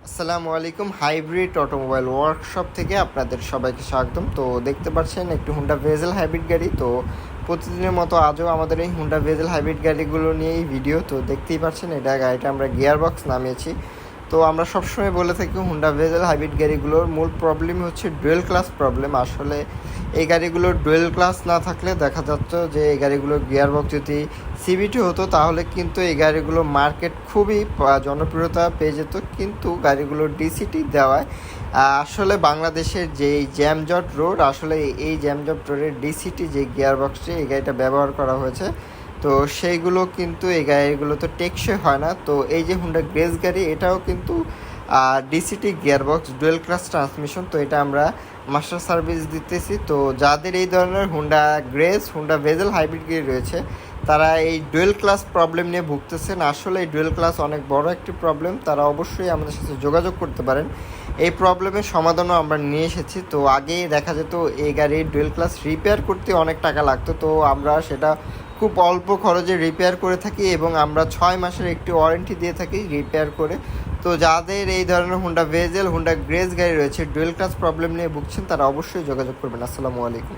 আসসালামু আলাইকুম। Hybrid automobile workshop থেকে আপনাদের সবাইকে স্বাগতম। তো দেখতে পাচ্ছেন একটি হুন্ডা ভেজেল হাইব্রিড গাড়ি। তো প্রতিদিনের মতো আজও আমাদের এই হুন্ডা ভেজেল হাইব্রিড গাড়িগুলো নিয়েই ভিডিও। তো দেখতেই পাচ্ছেন গাড়িটা আমরা গিয়ার বক্স নামিয়েছি। তো আমরা সবসময় বলে থাকি হুন্ডা ভেজেল হাইব্রিড গাড়িগুলোর মূল প্রবলেম হচ্ছে ডুয়েল ক্লাস প্রবলেম। আসলে এই গাড়িগুলোর ডুয়েল ক্লাস না থাকলে দেখা যাচ্ছে যে এই গাড়িগুলোর গিয়ার বক্স যদি সিবিটি হতো তাহলে কিন্তু এই গাড়িগুলো মার্কেট খুবই জনপ্রিয়তা পেয়ে যেত, কিন্তু গাড়িগুলোর ডিসিটি দেওয়ায় আসলে বাংলাদেশের যেই জ্যামজট রোড, আসলে এই জ্যামজট রোডের ডিসিটি যে গিয়ার বক্সটি এই গাড়িটা ব্যবহার করা হয়েছে, তো সেইগুলো কিন্তু এই গাড়িগুলো তো টেকসই হয় না। তো এই যে হুন্ডা গ্রেস গাড়ি, এটাও কিন্তু ডিসিটি গিয়ারবক্স ডুয়েল ক্লাস ট্রান্সমিশন। তো এটা আমরা মাস্টার সার্ভিস দিতেছি। তো যাদের এই ধরনের Honda grace, Honda bezel hybrid গাড়ি রয়েছে, তারা এই ডুয়েল ক্লাস প্রবলেম নিয়ে ভুগতেছেন। আসলে এই ডুয়েল ক্লাস অনেক বড় একটি প্রবলেম। তারা অবশ্যই আমাদের সাথে যোগাযোগ করতে পারেন। এই প্রবলেমের সমাধানও আমরা নিয়ে এসেছি। তো আগে দেখা যেত এই গাড়ির ডুয়েল ক্লাস রিপেয়ার করতে অনেক টাকা লাগতো, তো আমরা সেটা খুব অল্প খরচে রিপেয়ার করে থাকি এবং আমরা 6 মাসের একটি ওয়ারেন্টি দিয়ে থাকি রিপেয়ার করে। তো যাদের এই ধরনের হুন্ডা ভেজেল, হুন্ডা গ্রেস গাড়ি রয়েছে, ডুয়েল ক্লাস প্রবলেম নিয়ে ভুগছেন, তারা অবশ্যই যোগাযোগ করবেন। আসসালামু আলাইকুম।